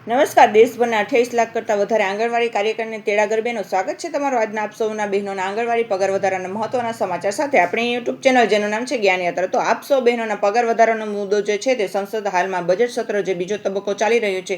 નમસ્કાર. દેશભરના 28 લાખ કરતાં વધારે આંગણવાડી કાર્યકરને તેડાગર બહેનો, સ્વાગત છે તમારું આજના આપ સૌના બહેનોના આંગણવાડી પગાર વધારાના મહત્વના સમાચાર સાથે આપણી યુટ્યુબ ચેનલ જેનું નામ છે જ્ઞાન યાત્રા. તો આપ સૌ બહેનોના પગાર વધારાનો મુદ્દો જે છે તે સંસદ હાલમાં બજેટ સત્ર જે બીજો તબક્કો ચાલી રહ્યો છે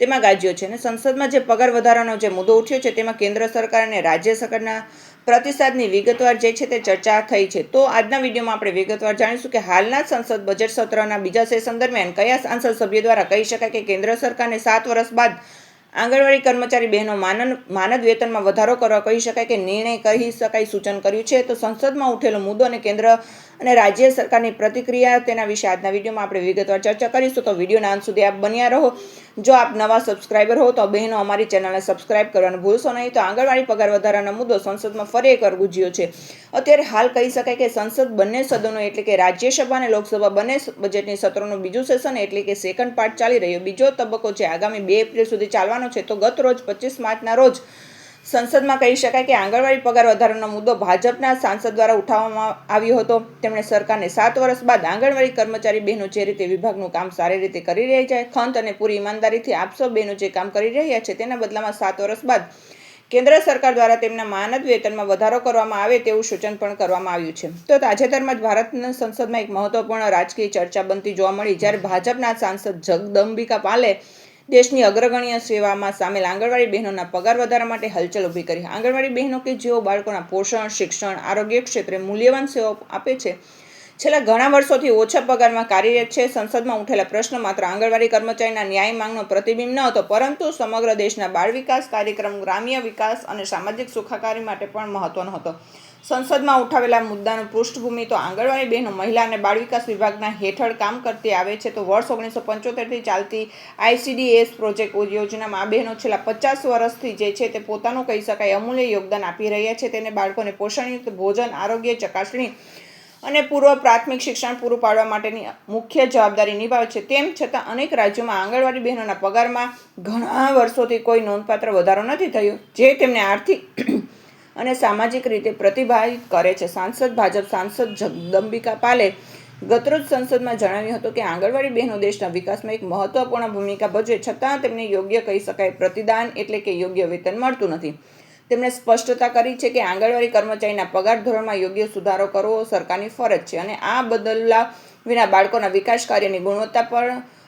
તેમાં ગાજ્યો છે અને સંસદમાં જે પગાર વધારાનો જે મુદ્દો ઉઠ્યો છે તેમાં કેન્દ્ર સરકાર અને રાજ્ય સરકારના પ્રતિસાદની વિગતવાર જે છે તે ચર્ચા થઈ છે. તો આજના વિડીયોમાં આપણે વિગતવાર જાણીશું કે હાલના સંસદ બજેટ સત્રના બીજા સેશન દરમિયાન કયા સાંસદ સભ્ય દ્વારા કહી શકાય કે કેન્દ્ર સરકારને 7 વર્ષ બાદ આંગણવાડી કર્મચારી બહેનો માનદ વેતનમાં વધારો કરવા કહી શકાય કે નિર્ણય કહી શકાય સૂચન કર્યું છે. તો સંસદમાં ઉઠેલો મુદ્દો અને કેન્દ્ર અને રાજ્ય સરકારની પ્રતિક્રિયા તેના વિશે આજના વિડીયોમાં આપણે વિગતવાર ચર્ચા કરીશું. તો વિડીયોના અંત સુધી આપ બન્યા રહો. જો આપ નવા સબસ્ક્રાઈબર હો તો બહેનો અમારી ચેનલને સબસ્ક્રાઈબ કરવાનું ભૂલશો નહીં. તો આંગણવાડી પગાર વધારાનો મુદ્દો સંસદમાં ફરી એકવાર ગુંજ્યો છે. અત્યારે હાલ કહી શકાય કે સંસદ બંને સદનો એટલે કે રાજ્યસભા અને લોકસભા બંને બજેટની સત્રોનું બીજું સેશન એટલે કે સેકન્ડ પાર્ટ ચાલી રહ્યો. બીજો તબક્કો છે આગામી 2 એપ્રિલ સુધી ચાલવાનો છે. તો ગત રોજ 25 માર્ચના રોજ સંસદમાં કહી શકાય કે આંગણવાડી પગાર વધારાનો મુદ્દો ભાજપના સાંસદ દ્વારા ઉઠાવવામાં આવ્યો હતો. તેમણે સરકારને 7 વર્ષ બાદ આંગણવાડી કર્મચારી બહેનો જે રીતે વિભાગનું કામ સારી રીતે કરી રહી છે, ખંત અને પૂરી ઈમાનદારીથી આપ સૌ બહેનો જે કામ કરી રહ્યા છે તેના બદલામાં 7 વર્ષ બાદ કેન્દ્ર સરકાર દ્વારા તેમના માનદ વેતનમાં વધારો કરવામાં આવે તેવું સૂચન પણ કરવામાં આવ્યું છે. તો તાજેતરમાં જ ભારતના સંસદમાં એક મહત્વપૂર્ણ રાજકીય ચર્ચા બનતી જોવા મળી જ્યારે ભાજપના સાંસદ જગદંબિકા પાલે દેશની અગ્રગણ્ય સેવામાં સામેલ આંગણવાડી બહેનોના પગાર વધારા માટે હલચલ ઊભી કરી. આંગણવાડી બહેનો કે જેઓ બાળકોના પોષણ, શિક્ષણ, આરોગ્ય ક્ષેત્રે મૂલ્યવાન સેવાઓ આપે છે, છેલ્લા ઘણા વર્ષોથી ઓછા પગારમાં કાર્યરત છે. સંસદમાં ઉઠેલા પ્રશ્ન માત્ર આંગણવાડી કર્મચારીના ન્યાય માંગનો પ્રતિબિંબ ન હતો, પરંતુ સમગ્ર દેશના બાળ વિકાસ કાર્યક્રમ, ગ્રામ્ય વિકાસ અને સામાજિક સુખાકારી માટે પણ મહત્વનો હતો. સંસદમાં ઉઠાવેલા મુદ્દાનું પૃષ્ઠભૂમિ તો આંગણવાડી બહેનો મહિલા અને બાળ વિકાસ વિભાગના હેઠળ કામ કરતી આવે છે. તો વર્ષ 1975થી ચાલતી ICDS પ્રોજેક્ટ યોજનામાં આ બહેનો છેલ્લા 50 વર્ષથી જે છે તે પોતાનું કહી શકાય અમૂલ્ય યોગદાન આપી રહ્યા છે. તેને બાળકોને પોષણયુક્ત ભોજન, આરોગ્ય ચકાસણી અને પૂર્વ પ્રાથમિક શિક્ષણ પૂરું પાડવા માટેની મુખ્ય જવાબદારી નિભાવે છે. તેમ છતાં અનેક રાજ્યોમાં આંગણવાડી બહેનોના પગારમાં ઘણા વર્ષોથી કોઈ નોંધપાત્ર વધારો નથી થયો, જે તેમને આર્થિક અને સામાજિક રીતે પ્રતિભાવિત કરે છે. ભાજપ સાંસદ જગદંબિકા પાલે ગતરોજ સંસદમાં જણાવ્યું હતું કે આંગણવાડી બહેનો દેશના વિકાસમાં એક મહત્વપૂર્ણ ભૂમિકા ભજવે, છતાં તેમને યોગ્ય કહી શકાય પ્રતિદાન એટલે કે યોગ્ય વેતન મળતું નથી. તેમણે સ્પષ્ટતા કરી છે કે આંગણવાડી કર્મચારીના પગાર ધોરણમાં યોગ્ય સુધારો કરવો સરકારની ફરજ છે અને આ બદલવા વિના બાળકોના વિકાસ કાર્યની ગુણવત્તા પર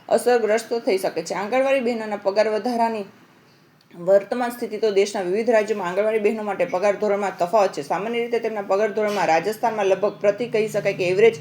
અસરગ્રસ્ત થઈ શકે છે. આંગણવાડી બહેનોના પગાર વધારાની વર્તમાન સ્થિતિ તો દેશના વિવિધ રાજ્યોમાં આંગણવાડી બહેનો માટે પગાર ધોરણમાં તફાવત છે. સામાન્ય રીતે તેમના પગાર ધોરણમાં રાજસ્થાનમાં લગભગ પ્રતિ કહી શકાય કે એવરેજ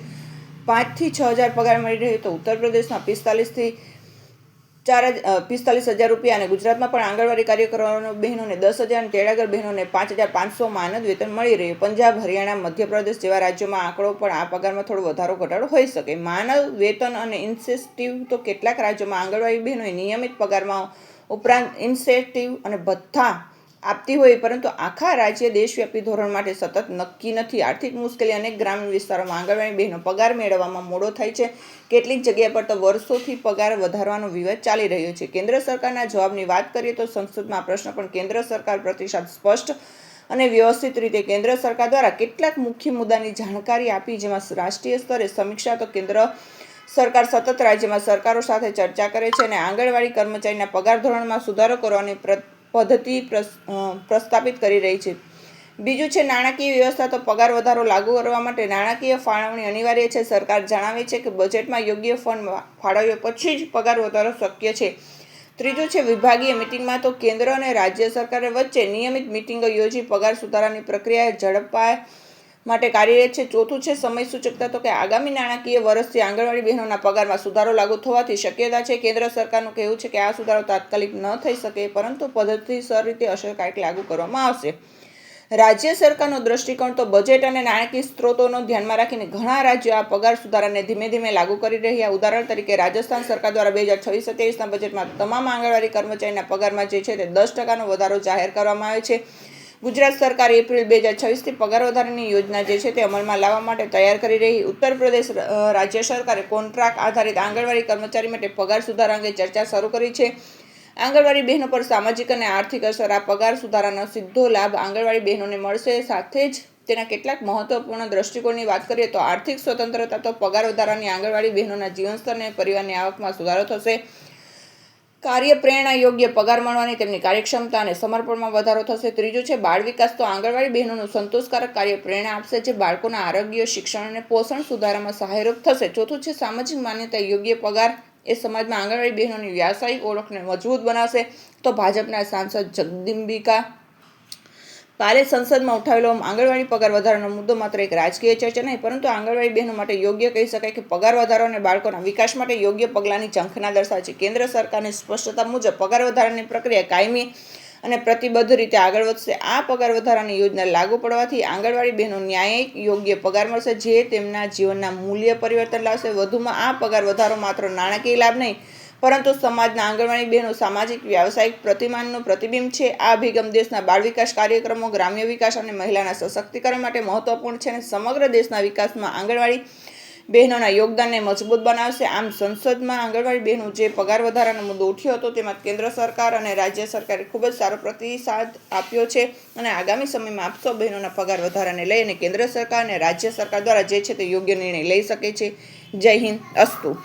5 થી 6 હજાર પગાર મળી રહ્યો, તો ઉત્તર પ્રદેશમાં 45,000 રૂપિયા અને ગુજરાતમાં પણ આંગણવાડી કાર્યકરો બહેનોને 10,000 અને તેડાગર બહેનોને 5,500 માનદ વેતન મળી રહ્યું. પંજાબ, હરિયાણા, મધ્યપ્રદેશ જેવા રાજ્યોમાં આંકડો પણ આ પગારમાં થોડો વધારો ઘટાડો હોઈ શકે. માનદ વેતન અને ઇન્સેન્ટિવ તો કેટલાક રાજ્યોમાં આંગણવાડી બહેનોએ નિયમિત પગારમાં ઉપરાંત ઇન્સેન્ટિવ અને ભથ્થા આપતી હોય, પરંતુ આખા રાજ્ય દેશવ્યાપી ધોરણ માટે સતત નક્કી નથી. આર્થિક મુશ્કેલી અનેક ગ્રામીણ વિસ્તારોમાં આંગણવાડી બહેનો પગાર મેળવવામાં મોડો થાય છે. કેટલીક જગ્યા પર તો વર્ષોથી પગાર વધારવાનો વિવાદ ચાલી રહ્યો છે. કેન્દ્ર સરકારના જવાબની વાત કરીએ તો સંસદમાં આ પ્રશ્ન પણ કેન્દ્ર સરકાર પ્રતિસાદ સ્પષ્ટ અને વ્યવસ્થિત રીતે કેન્દ્ર સરકાર દ્વારા કેટલાક મુખ્ય મુદ્દાની જાણકારી આપી, જેમાં રાષ્ટ્રીય સ્તરે સમીક્ષા તો કેન્દ્ર સરકાર સતત રાજ્યમાં સરકારો સાથે ચર્ચા કરે છે અને આંગણવાડી કર્મચારીના પગાર ધોરણમાં સુધારો કરવાની પદ્ધતિ પ્રસ્થાપિત કરી રહી છે. બીજું છે નાણાકીય વ્યવસ્થા. તો પગાર વધારો લાગુ કરવા માટે નાણાકીય ફાળવણી અનિવાર્ય છે. સરકાર જણાવે છે કે બજેટમાં યોગ્ય ફંડ ફાળવ્યા પછી જ પગાર વધારો શક્ય છે. ત્રીજું છે વિભાગીય મિટિંગમાં. તો કેન્દ્ર અને રાજ્ય સરકાર વચ્ચે નિયમિત મિટિંગો યોજી પગાર સુધારાની પ્રક્રિયા ઝડપવા માટે કાર્યરત છે. ચોથું છે સમય સૂચકતા. તો કે આગામી નાણાકીય વર્ષથી આંગણવાડી બહેનોના પગારમાં સુધારો લાગુ થવાથી શક્યતા છે. કેન્દ્ર સરકારનું કહેવું છે કે આ સુધારો તાત્કાલિક ન થઈ શકે, પરંતુ પદ્ધતિસર રીતે અસરકારક લાગુ કરવામાં આવશે. રાજ્ય સરકારનો દૃષ્ટિકોણ. તો બજેટ અને નાણાકીય સ્ત્રોતોનો ધ્યાનમાં રાખીને ઘણા રાજ્યો આ પગાર સુધારાને ધીમે ધીમે લાગુ કરી રહ્યા. ઉદાહરણ તરીકે રાજસ્થાન સરકાર દ્વારા 2026-27ના બજેટમાં તમામ આંગણવાડી કર્મચારીના પગારમાં જે છે તે 10% વધારો જાહેર કરવામાં આવ્યો છે. ગુજરાત સરકાર એપ્રિલ 2026થી પગાર વધારાની યોજના જે છે તે અમલમાં લાવવા માટે તૈયાર કરી રહી. ઉત્તર પ્રદેશ રાજ્ય સરકારે કોન્ટ્રાક્ટ આધારિત આંગણવાડી કર્મચારી માટે પગાર સુધારા અંગે ચર્ચા શરૂ કરી છે. આંગણવાડી બહેનો પર સામાજિક અને આર્થિક અસર. આ પગાર સુધારાનો સીધો લાભ આંગણવાડી બહેનોને મળશે. સાથે જ તેના કેટલાક મહત્વપૂર્ણ દ્રષ્ટિકોણની વાત કરીએ તો આર્થિક સ્વતંત્રતા. તો પગાર વધારાની આંગણવાડી બહેનોના જીવનસ્તર અને પરિવારની આવકમાં સુધારો થશે. કાર્ય પ્રેરણા, યોગ્ય પગાર મળવાની, તેમની કાર્યક્ષમતા અને સમર્પણમાં વધારો થશે. ત્રીજું છે બાળ વિકાસ. તો આંગણવાડી બહેનોનું સંતોષકારક કાર્ય પ્રેરણા આપશે, જે બાળકોના આરોગ્ય, શિક્ષણ અને પોષણ સુધારામાં સહાયરૂપ થશે. ચોથું છે સામાજિક માન્યતા. યોગ્ય પગાર એ સમાજમાં આંગણવાડી બહેનોની વ્યાવસાયિક ઓળખને મજબૂત બનાવશે. તો ભાજપના સાંસદ જગદંબિકા પાલે સંસદમાં ઉઠાવેલો આંગણવાડી પગાર વધારાનો મુદ્દો માત્ર એક રાજકીય ચર્ચા નહીં, પરંતુ આંગણવાડી બહેનો માટે યોગ્ય કહી શકાય કે પગાર વધારો અને બાળકોના વિકાસ માટે યોગ્ય પગલાંની ઝંખના દર્શાવે છે. કેન્દ્ર સરકારની સ્પષ્ટતા મુજબ પગાર વધારાની પ્રક્રિયા કાયમી અને પ્રતિબદ્ધ રીતે આગળ વધશે. આ પગાર વધારાની યોજના લાગુ પડવાથી આંગણવાડી બહેનો ન્યાયિક, યોગ્ય પગાર મળશે, જે તેમના જીવનના મૂલ્ય પરિવર્તન લાવશે. વધુમાં આ પગાર વધારો માત્ર નાણાકીય લાભ નહીં, પરંતુ સમાજના આંગણવાડી બહેનો સામાજિક, વ્યાવસાયિક પ્રતિમાનનું પ્રતિબિંબ છે. આ અભિગમ દેશના બાળ વિકાસ કાર્યક્રમો, ગ્રામ્ય વિકાસ અને મહિલાના સશક્તિકરણ માટે મહત્વપૂર્ણ છે અને સમગ્ર દેશના વિકાસમાં આંગણવાડી બહેનોના યોગદાનને મજબૂત બનાવશે. આમ સંસદમાં આંગણવાડી બહેનો જે પગાર વધારાનો મુદ્દો ઉઠ્યો હતો, તેમાં કેન્દ્ર સરકાર અને રાજ્ય સરકારે ખૂબ જ સારો પ્રતિસાદ આપ્યો છે અને આગામી સમયમાં આપ સૌ બહેનોના પગાર વધારાને લઈ અને કેન્દ્ર સરકાર અને રાજ્ય સરકાર દ્વારા જે છે તે યોગ્ય નિર્ણય લઈ શકે છે. જય હિન્દ. અસ્તુ.